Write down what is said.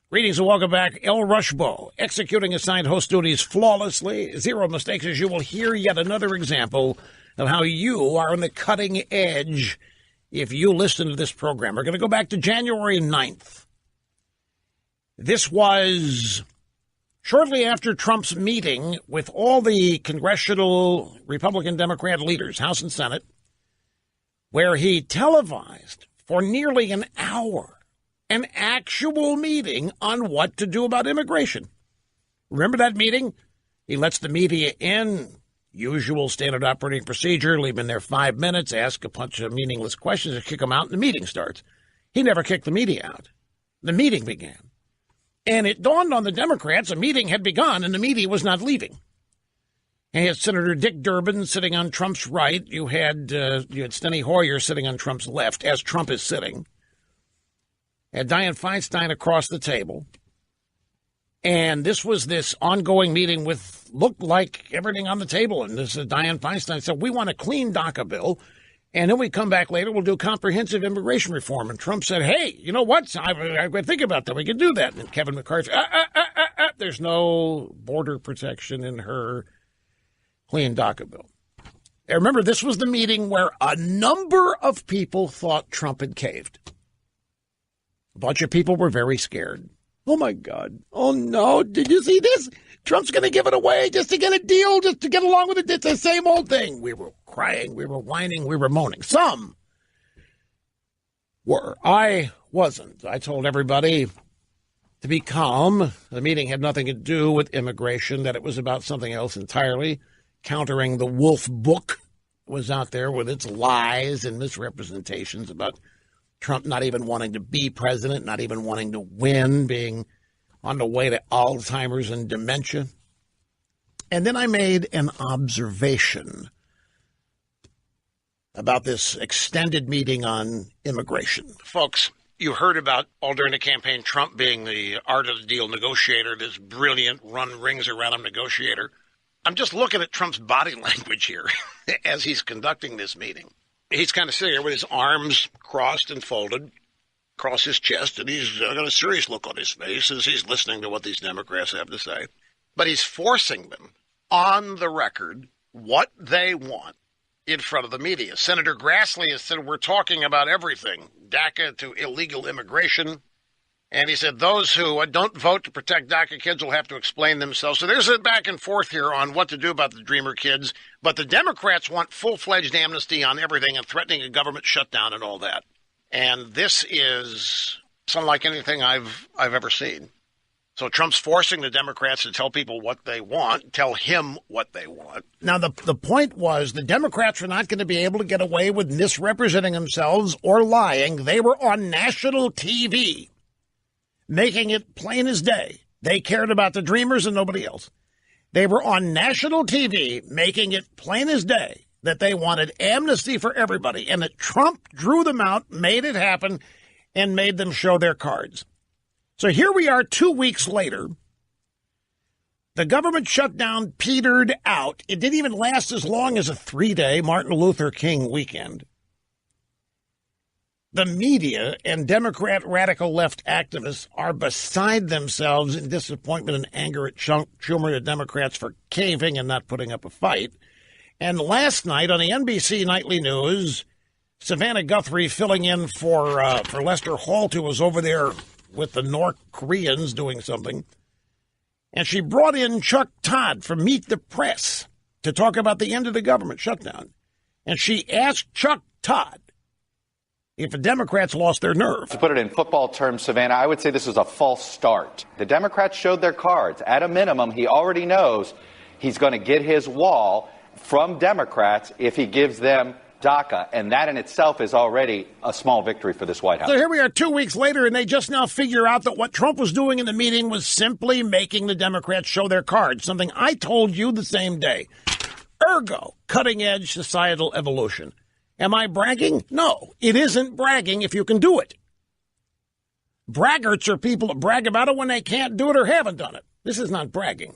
Greetings and welcome back. El Rushbo, executing assigned host duties flawlessly. Zero mistakes, as you will hear yet another example of how you are on the cutting edge if you listen to this program. We're going to go back to January 9th. This was shortly after Trump's meeting with all the congressional Republican Democrat leaders, House and Senate, where he televised for nearly an hour an actual meeting on what to do about immigration. Remember that meeting? He lets the media in, usual standard operating procedure, leave them in there 5 minutes, ask a bunch of meaningless questions, and kick them out, and the meeting starts. He never kicked the media out. The meeting began. And it dawned on the Democrats a meeting had begun, and the media was not leaving. And you had Senator Dick Durbin sitting on Trump's right. You had Steny Hoyer sitting on Trump's left, as Trump is sitting. And Dianne Feinstein across the table. And this was this ongoing meeting with looked like everything on the table. And this is Dianne Feinstein said, we want a clean DACA bill. And then we come back later, we'll do comprehensive immigration reform. And Trump said, hey, you know what? I think about that. We can do that. And Kevin McCarthy, there's no border protection in her clean DACA bill. And remember, this was the meeting where a number of people thought Trump had caved. A bunch of people were very scared. Oh, my God. Oh, no. Did you see this? Trump's going to give it away just to get a deal, just to get along with it. It's the same old thing. We were crying. We were whining. We were moaning. Some were. I wasn't. I told everybody to be calm. The meeting had nothing to do with immigration, that it was about something else entirely. Countering the Wolf Book was out there with its lies and misrepresentations about Trump not even wanting to be president, not even wanting to win, being on the way to Alzheimer's and dementia. And then I made an observation about this extended meeting on immigration. Folks, you heard about all during the campaign Trump being the art of the deal negotiator, this brilliant run rings around him negotiator. I'm just looking at Trump's body language here as he's conducting this meeting. He's kind of sitting there with his arms crossed and folded across his chest, and he's got a serious look on his face as he's listening to what these Democrats have to say. But he's forcing them on the record what they want in front of the media. Senator Grassley has said, we're talking about everything, DACA to illegal immigration. And he said those who don't vote to protect DACA kids will have to explain themselves. So there's a back and forth here on what to do about the Dreamer kids. But the Democrats want full-fledged amnesty on everything and threatening a government shutdown and all that. And this is unlike anything I've ever seen. So Trump's forcing the Democrats to tell people what they want, tell him what they want. Now, the point was the Democrats were not going to be able to get away with misrepresenting themselves or lying. They were on national TV, making it plain as day. They cared about the Dreamers and nobody else. They were on national TV, making it plain as day that they wanted amnesty for everybody, and that Trump drew them out, made it happen, and made them show their cards. So here we are 2 weeks later. The government shutdown petered out. It didn't even last as long as a 3-day Martin Luther King weekend. The media and Democrat radical left activists are beside themselves in disappointment and anger at Schumer, the Democrats, for caving and not putting up a fight. And last night on the NBC Nightly News, Savannah Guthrie filling in for Lester Holt, who was over there with the North Koreans doing something. And she brought in Chuck Todd from Meet the Press to talk about the end of the government shutdown. And she asked Chuck Todd if the Democrats lost their nerve. To put it in football terms, Savannah, I would say this was a false start. The Democrats showed their cards. At a minimum, he already knows he's going to get his wall from Democrats if he gives them DACA, and that in itself is already a small victory for this White House. So here we are 2 weeks later, and they just now figure out that what Trump was doing in the meeting was simply making the Democrats show their cards, something I told you the same day. Ergo, cutting-edge societal evolution. Am I bragging? No, it isn't bragging if you can do it. Braggarts are people that brag about it when they can't do it or haven't done it. This is not bragging.